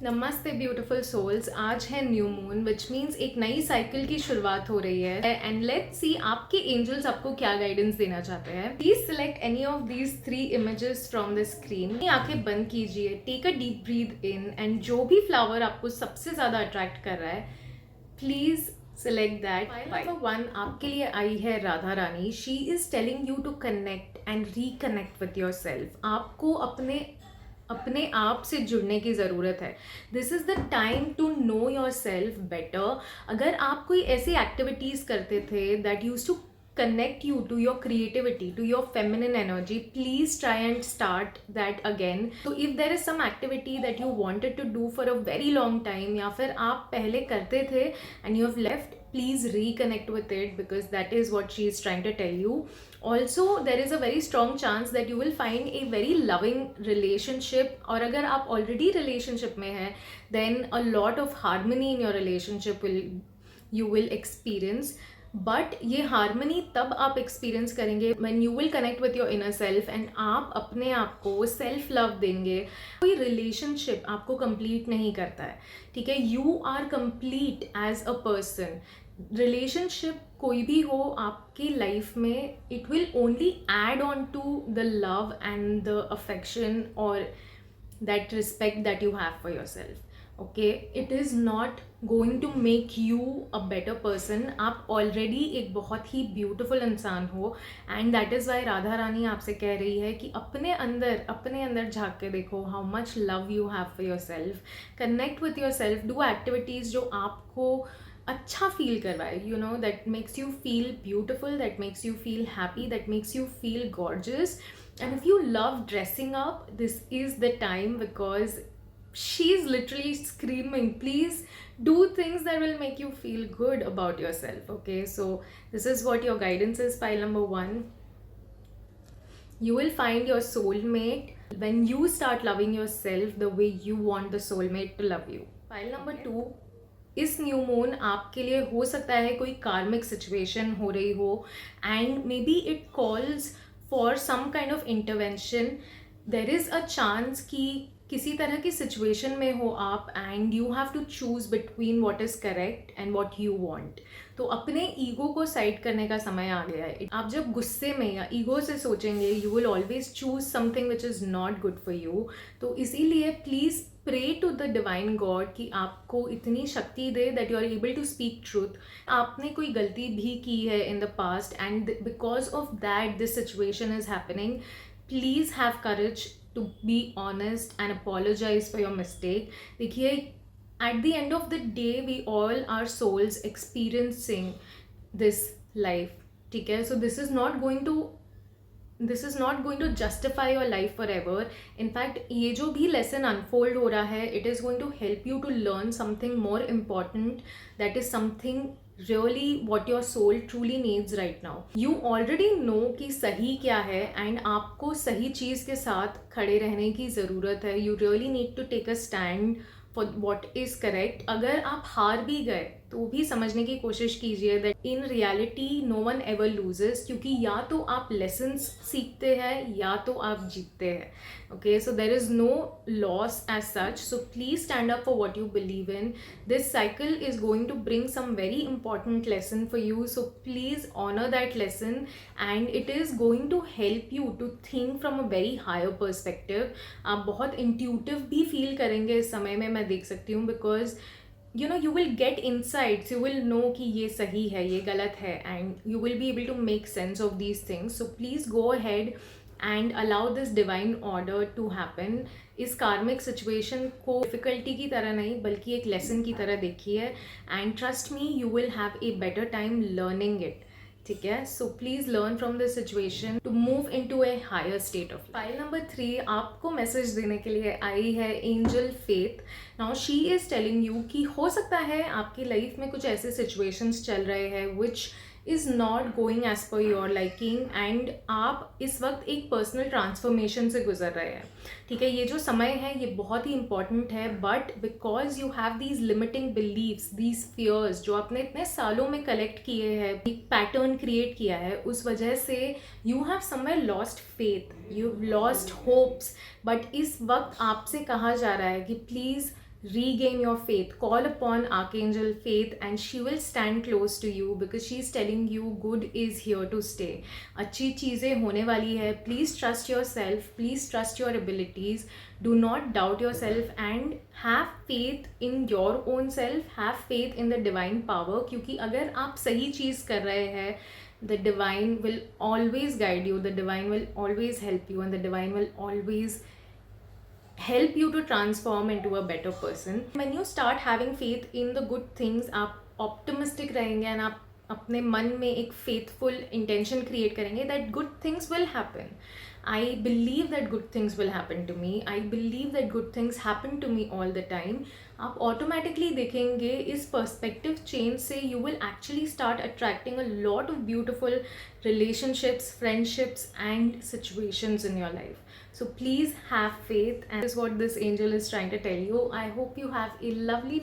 नमस्ते beautiful souls. आज है न्यू मून विच मीन्स एक नई साइकिल की शुरुआत हो रही है एंड लेट्स सी आपके एंजल्स आपको क्या गाइडेंस देना चाहते हैं। Please select any of these 3 images from the screen. आंखें बंद कीजिए, take a deep breath in and जो भी फ्लावर आपको सबसे ज्यादा अट्रैक्ट कर रहा है please select that. File number 1 आपके लिए आई है Radha Rani. She is telling you to connect and reconnect with yourself. आपको अपने अपने आप से जुड़ने की ज़रूरत है। This is the time to know yourself better. अगर आप कोई ऐसी एक्टिविटीज़ करते थे that use to connect you to your creativity, to your feminine energy, please try and start that again. So if there is some activity that you wanted to do for a very long time या फिर आप पहले करते थे and you have left, please reconnect with it because that is what she is trying to tell you. Also there is a very strong chance that you will find a very loving relationship, और अगर आप already relationship में हैं then a lot of harmony in your relationship you will experience. But ये harmony तब आप experience करेंगे when you will connect with your inner self and आप अपने आप को सेल्फ लव देंगे। कोई रिलेशनशिप आपको कंप्लीट नहीं करता है, ठीक है। You are complete as a person. Relationship कोई भी हो आपकी लाइफ में, it will only add on to the love and the affection और that respect that you have for yourself. Okay, it is not going to make you a better person. आप already एक बहुत ही beautiful इंसान हो and that is why Radha Rani आपसे कह रही है कि अपने अंदर झांक के देखो how much love you have for your self. Connect with your self, do activities जो आपको अच्छा फील करवाए, you know, that makes you feel beautiful, that makes you feel happy, that makes you feel gorgeous. And if you love dressing up, this is the time because she's literally screaming, please do things that will make you feel good about yourself. Okay, so this is what your guidance is. Pile number 1, you will find your soulmate when you start loving yourself the way you want the soulmate to love you. Pile number 2, इस new moon आपके लिए हो सकता है कोई कार्मिक situation हो रही हो and maybe it calls for some kind of intervention. There is a chance कि किसी तरह की सिचुएशन में हो आप and you have to choose between what is correct and what you want. तो अपने ईगो को साइड करने का समय आ गया है। आप जब गुस्से में या ईगो से सोचेंगे you will always choose something which is not good for you. तो इसीलिए please pray to the divine god कि आपको इतनी शक्ति दे that you are able to speak truth. आपने कोई गलती भी की है in the past and because of that this situation is happening, please have courage to be honest and apologize for your mistake. देखिए, at the end of the day we all are souls experiencing this life, ठीक है। So this is not going to justify your life forever. In fact, ये जो भी lesson unfold हो रहा है, it is going to help you to learn something more important, that is something really what your soul truly needs right now. You already know कि सही क्या है and आपको सही चीज़ के साथ खड़े रहने की ज़रूरत है। You really need to take a stand for what is correct. अगर आप हार भी गए तो भी समझने की कोशिश कीजिए that in reality no one ever loses, क्योंकि या तो आप लेसन्स सीखते हैं या तो आप जीतते हैं। Okay, so there is no loss as such, so please stand up for what you believe in. This cycle is going to bring some very important lesson for you, so please honour that lesson and it is going to help you to think from a very higher perspective. आप बहुत intuitive भी feel करेंगे इस समय में, मैं देख सकती हूँ, because you know you will get insights, you will know कि ये सही है ये गलत है and you will be able to make sense of these things. So please go ahead and allow this divine order to happen. इस कार्मिक situation को डिफ़िकल्टी की तरह नहीं बल्कि एक लेसन की तरह देखिए and trust me you will have a better time learning it, ठीक है। So please learn from this situation to move in to a higher state of. File number 3 आपको मैसेज देने के लिए आई है angel Faith. Now she is telling you कि हो सकता है आपकी लाइफ में कुछ ऐसे सिचुएशंस चल रहे हैं which is not going as per your liking and आप इस वक्त एक पर्सनल ट्रांसफॉर्मेशन से गुजर रहे हैं, ठीक है। ये जो समय है ये बहुत ही इंपॉर्टेंट है, but because you have these limiting beliefs, these fears जो आपने इतने सालों में कलेक्ट किए हैं, एक पैटर्न क्रिएट किया है, उस वजह से you have somewhere lost faith, you lost hopes. But इस वक्त आपसे कहा जा रहा है कि please regain your faith. Call upon Archangel Faith and she will stand close to you because she's telling you good is here to stay. अच्छी चीज़ें होने वाली है. Please trust yourself. Please trust your abilities. Do not doubt yourself and have faith in your own self. Have faith in the divine power. क्योंकि अगर आप सही चीज़ कर रहे हैं, the divine will always guide you. The divine will always help you and the divine will always help you to transform into a better person. When you start having faith in the good things, आप optimistic रहेंगे and आप अपने मन में एक faithful intention create करेंगे that good things will happen. I believe that good things will happen to me. I believe that good things happen to me all the time. आप automatically देखेंगे इस perspective change से you will actually start attracting a lot of beautiful relationships, friendships and situations in your life. So please have faith, and this is what this angel is trying to tell you. I hope you have a lovely